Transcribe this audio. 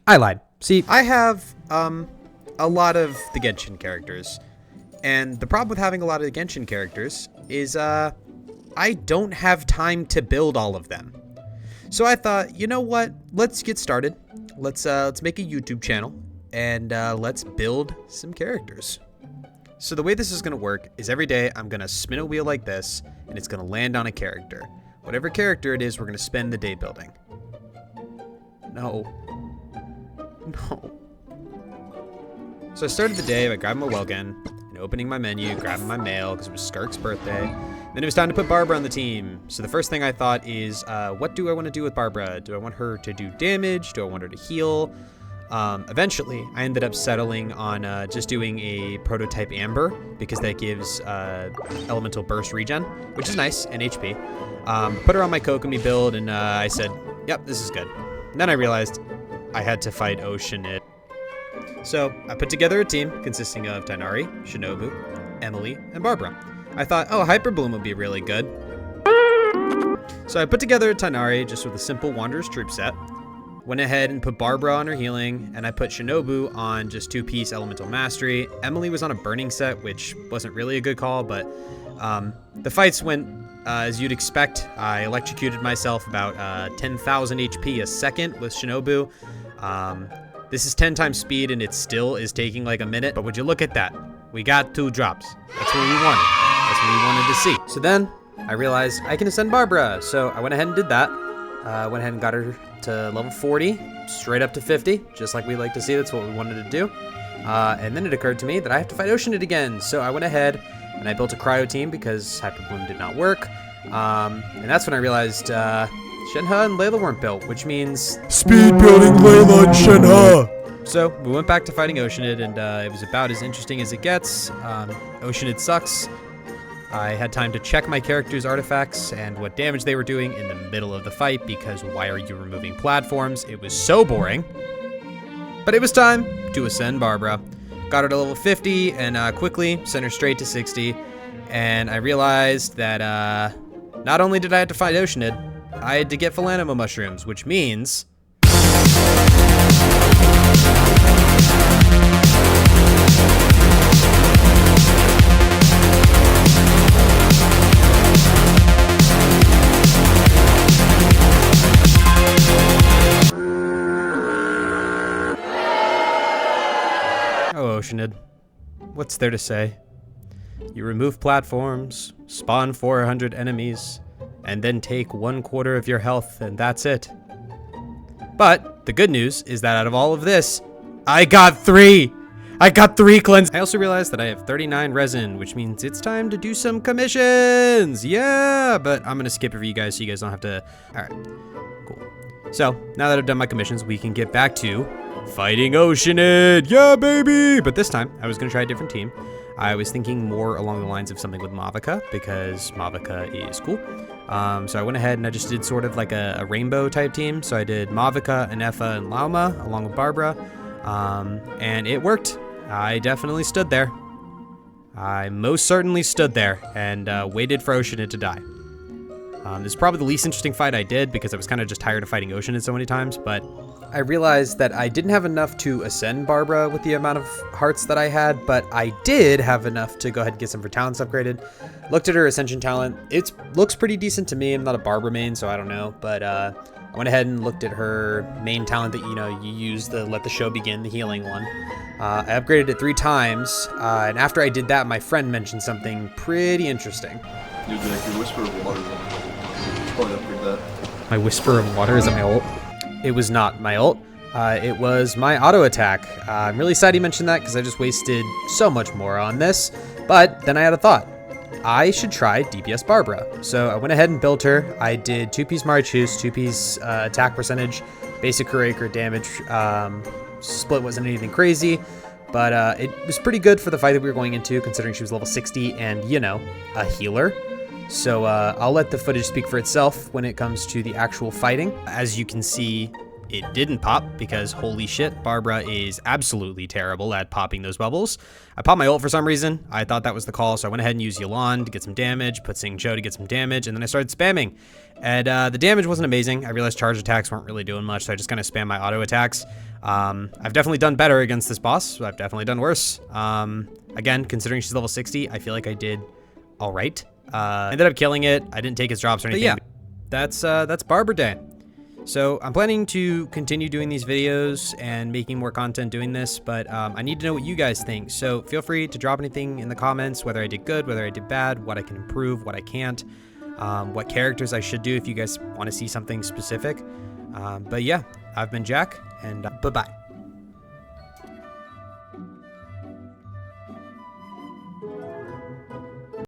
I lied. See, I have a lot of the Genshin characters, and the problem with having a lot of the Genshin characters is I don't have time to build all of them. So I thought, you know what? Let's get started. Let's make a YouTube channel and let's build some characters. So the way this is gonna work is every day I'm gonna spin a wheel like this, and it's gonna land on a character. Whatever character it is, we're gonna spend the day building. No. So I started the day by grabbing my well gun and opening my menu, grabbing my mail because it was Skark's birthday. Then it was time to put Barbara on the team. So the first thing I thought is, what do I want to do with Barbara? Do I want her to do damage? Do I want her to heal? Eventually, I ended up settling on just doing a prototype Amber because that gives elemental burst regen, which is nice, and HP. Put her on my Kokomi build, and I said, yep, this is good. And then I realized I had to fight Oceanid. So I put together a team consisting of Tighnari, Shinobu, Emily, and Barbara. I thought, oh, Hyper Bloom would be really good. So I put together Tighnari just with a simple Wanderer's Troop set. Went ahead and put Barbara on her healing, and I put Shinobu on just 2-piece Elemental Mastery. Emily was on a Burning set, which wasn't really a good call, but the fights went as you'd expect. I electrocuted myself about 10,000 HP a second with Shinobu. This is 10 times speed, and it still is taking like a minute, but would you look at that? We got 2 drops. That's what we wanted. That's what we wanted to see. So then I realized I can ascend Barbara, so I went ahead and did that. Went ahead and got her to level 40, straight up to 50, just like we like to see. That's what we wanted to do. And then it occurred to me that I have to fight Oceanid again. So I went ahead and I built a cryo team because Hyper Bloom did not work. And that's when I realized Shenhe and Layla weren't built, which means speed building Layla and Shenhe. So we went back to fighting Oceanid, and it was about as interesting as it gets. Oceanid sucks. I had time to check my character's artifacts and what damage they were doing in the middle of the fight because why are you removing platforms? It was so boring. But it was time to ascend Barbara. Got her to level 50 and quickly sent her straight to 60. And I realized that not only did I have to fight Oceanid, I had to get philanemo mushrooms, which means Oceanid, what's there to say? You remove platforms, spawn 400 enemies, and then take 1/4 of your health, and that's it. But the good news is that out of all of this, I got 3! I got 3 cleanse. I also realized that I have 39 resin, which means it's time to do some commissions! Yeah! But I'm gonna skip it for you guys so you guys don't have to... Alright, cool. So, now that I've done my commissions, we can get back to fighting Oceanid! Yeah, baby! But this time, I was going to try a different team. I was thinking more along the lines of something with Mavica, because Mavica is cool. So I went ahead and I just did sort of like a rainbow type team. So I did Mavica, Anefa, and Lauma, along with Barbara. And it worked. I definitely stood there. I most certainly stood there and waited for Oceanid to die. This is probably the least interesting fight I did because I was kind of just tired of fighting Oceanid so many times, but I realized that I didn't have enough to ascend Barbara with the amount of hearts that I had, but I did have enough to go ahead and get some of her talents upgraded. Looked at her ascension talent. It looks pretty decent to me. I'm not a Barbara main, so I don't know, but I went ahead and looked at her main talent that, you use the Let the Show Begin, the healing one. I upgraded it 3 times, and after I did that, my friend mentioned something pretty interesting. Dude, like your Whisper of Water. Probably upgrade that. My Whisper of Water, is it my ult? It was not my ult. It was my auto attack. I'm really sad he mentioned that because I just wasted so much more on this. But then I had a thought. I should try DPS Barbara. So I went ahead and built her. I did 2-piece Marichus, 2-piece attack percentage, basic Kuraiker damage. Split wasn't anything crazy, but it was pretty good for the fight that we were going into, considering she was level 60 and, a healer. So I'll let the footage speak for itself when it comes to the actual fighting. As you can see, it didn't pop because holy shit, Barbara is absolutely terrible at popping those bubbles. I popped my ult for some reason. I thought that was the call, so I went ahead and used Yolande to get some damage, put Sing Cho to get some damage, and then I started spamming. And the damage wasn't amazing. I realized charge attacks weren't really doing much, so I just kind of spammed my auto attacks. I've definitely done better against this boss. I've definitely done worse. Again, considering she's level 60, I feel like I did all right. Ended up killing it. I didn't take his drops or anything. But yeah, that's Barbara Day. So I'm planning to continue doing these videos and making more content doing this, but I need to know what you guys think. So feel free to drop anything in the comments, whether I did good, whether I did bad, what I can improve, what I can't, what characters I should do if you guys want to see something specific. But yeah, I've been Jack, and bye-bye.